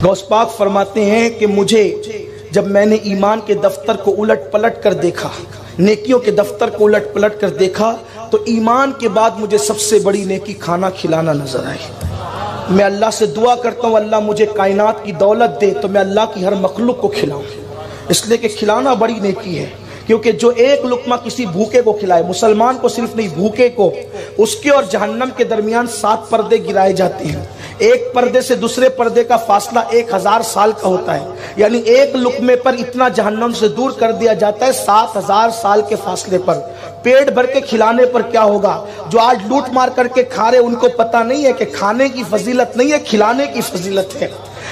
غوث پاک فرماتے ہیں کہ مجھے جب میں نے ایمان کے دفتر کو الٹ پلٹ کر دیکھا، نیکیوں کے دفتر کو الٹ پلٹ کر دیکھا، تو ایمان کے بعد مجھے سب سے بڑی نیکی کھانا کھلانا نظر آئی۔ میں اللہ سے دعا کرتا ہوں اللہ مجھے کائنات کی دولت دے تو میں اللہ کی ہر مخلوق کو کھلاؤں، اس لیے کہ کھلانا بڑی نیکی ہے، کیونکہ جو ایک لقمہ کسی بھوکے کو کھلائے، مسلمان کو صرف نہیں بھوکے کو، اس کے اور جہنم کے درمیان 7 پردے گرائے جاتے ہیں، ایک پردے سے دوسرے پردے کا فاصلہ 1000 سال کا ہوتا ہے، یعنی ایک لقمے پر اتنا جہنم سے دور کر دیا جاتا ہے 7000 سال کے فاصلے پر۔ پیٹ بھر کے کھلانے پر کیا ہوگا؟ جو آج لوٹ مار کر کے کھا رہے ان کو پتہ نہیں ہے کہ کھانے کی فضیلت نہیں ہے، کھلانے کی فضیلت ہے،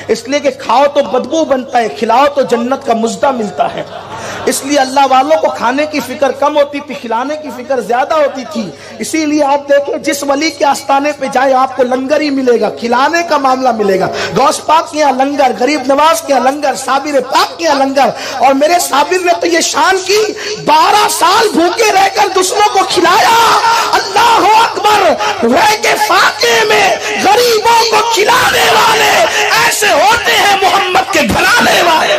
اس لیے کہ کھاؤ تو بدبو بنتا ہے، کھلاؤ تو جنت کا مزدہ ملتا ہے۔ اس لیے اللہ والوں کو کھانے کی فکر کم ہوتی تھی، کھلانے کی فکر زیادہ ہوتی تھی۔ اسی لیے آپ دیکھیں جس ولی کے آستانے پہ جائے آپ کو لنگر ہی ملے گا، کھلانے کا معاملہ ملے گا۔ غوث پاک کے یہاں لنگر، غریب نواز کے یہاں لنگر، صابر پاک کے یہاں لنگر، اور میرے صابر نے تو یہ شان کی 12 سال بھوکے رہ کر دوسروں کو کھلایا۔ اللہ اکبر! رہ کے فاقے میں غریبوں کو کھلانے والے ایسے ہوتے ہیں محمد کے گھرانے والے۔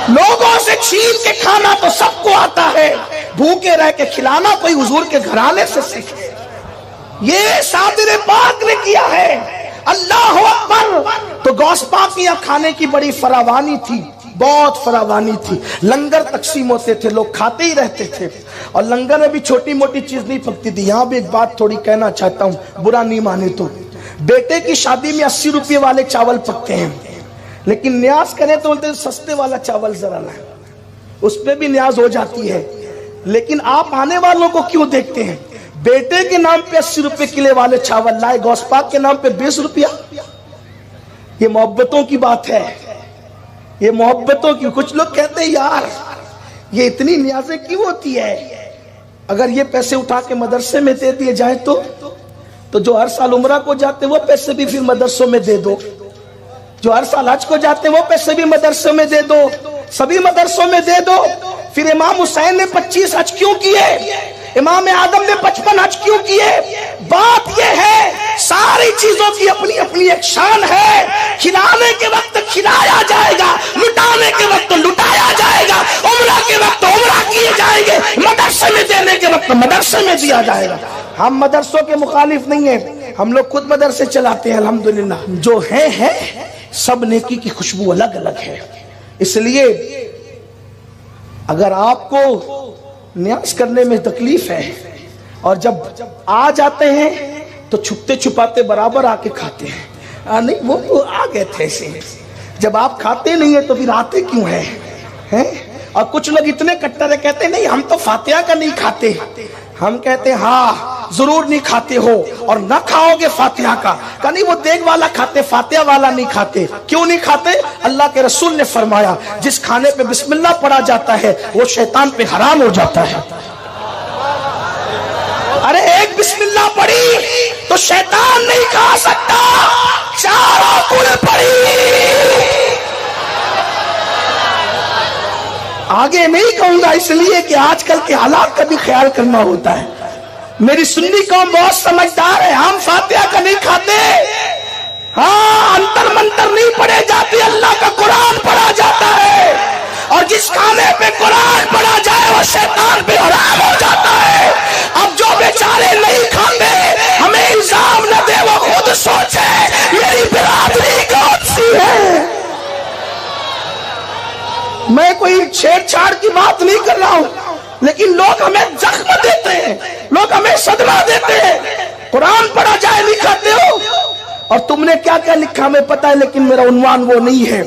لوگوں سے چھین کے کھانا تو سب کو آتا ہے، بھوکے رہ کے کھلانا کوئی حضور کے گھرانے سے سیکھے۔ یہ صابر پاک نے کیا ہے۔ اللہ اکبر! تو غوث پاک یہاں کھانے کی بڑی فراوانی تھی، بہت فراوانی تھی، لنگر تقسیم ہوتے تھے، لوگ کھاتے ہی رہتے تھے، اور لنگر میں بھی چھوٹی موٹی چیز نہیں پکتی تھی۔ یہاں بھی ایک بات تھوڑی کہنا چاہتا ہوں، برا نہیں مانے تو، بیٹے کی شادی میں 80 روپے والے چاول پکتے ہیں، لیکن نیاز کریں تو بولتے ہیں سستے والا چاول ذرا لائیں، اس پہ بھی نیاز ہو جاتی ہے، لیکن آپ آنے والوں کو کیوں دیکھتے ہیں؟ بیٹے کے نام پہ 80 روپے کلے والے چاول لائے، غوث پاک کے نام پہ 20 روپیہ۔ یہ محبتوں کی بات ہے، یہ محبتوں کی۔ کچھ لوگ کہتے ہیں یار یہ اتنی نیازیں کیوں ہوتی ہے؟ اگر یہ پیسے اٹھا کے مدرسے میں دے دیے جائیں تو جو ہر سال عمرہ کو جاتے وہ پیسے بھی پھر مدرسوں میں دے دو، جو ہر سال حج کو جاتے وہ پیسے بھی مدرسوں میں دے دو، سبھی مدرسوں میں دے دو۔ پھر امام حسین نے 25 حج کیوں کیے؟ امام آدم نے 55 حج کیوں کیے؟ بات یہ ہے ساری چیزوں کی اپنی اپنی ایک شان ہے۔ کھلانے کے وقت کھلایا جائے گا، لٹانے کے وقت لٹایا جائے گا، عمرہ کے وقت عمرہ کیے جائیں گے، مدرسے میں دینے کے وقت مدرسے میں دیا جائے گا۔ ہم مدرسوں کے مخالف نہیں ہیں، ہم لوگ خود مدرسے چلاتے ہیں الحمدللہ۔ جو ہے سب نیکی کی خوشبو الگ الگ ہے۔ اس لیے اگر آپ کو نیاز کرنے میں تکلیف ہے اور جب آ جاتے ہیں تو چھپتے چھپاتے برابر آ کے کھاتے ہیں، نہیں وہ آ گئے تھے ایسے، جب آپ کھاتے نہیں ہیں تو پھر آتے کیوں ہیں؟ اور کچھ لوگ اتنے کٹر ہے، کہتے ہیں نہیں ہم تو فاتحہ کا نہیں کھاتے، ہم کہتے ہیں ہاں ضرور نہیں کھاتے ہو اور نہ کھاؤ گے فاتحہ کا، کہ نہیں وہ دیگ والا کھاتے فاتحہ والا نہیں کھاتے۔ کیوں نہیں کھاتے؟ اللہ کے رسول نے فرمایا جس کھانے پہ بسم اللہ پڑھا جاتا ہے وہ شیطان پہ حرام ہو جاتا ہے۔ ارے ایک بسم اللہ پڑھی تو شیطان نہیں کھا سکتا، چاروں کل پڑھی۔ آگے نہیں کہوں گا اس لیے کہ آج کل کے حالات کا بھی خیال کرنا ہوتا ہے۔ میری سنی قوم بہت سمجھدار ہے، ہم فاتحہ کا نہیں کھاتے، ہاں انتر منتر نہیں پڑھے جاتے، اللہ کا قرآن پڑھا جاتا ہے، اور جس کھانے پہ قرآن پڑھا جائے وہ شیطان پہ حرام ہو جاتا ہے۔ اب جو بیچارے نہیں کھاتے ہمیں الزام نہ دے، وہ خود سوچے میری برادری کون سی ہے۔ میں کوئی چھیڑ چھاڑ کی بات نہیں کر رہا ہوں، لیکن لوگ ہمیں زخم دیتے ہیں، لوگ ہمیں صدمہ دیتے ہیں۔ قرآن پڑھا جائے نہیں کھاتے ہو، اور تم نے کیا کیا لکھا ہمیں پتا ہے، لیکن میرا عنوان وہ نہیں ہے۔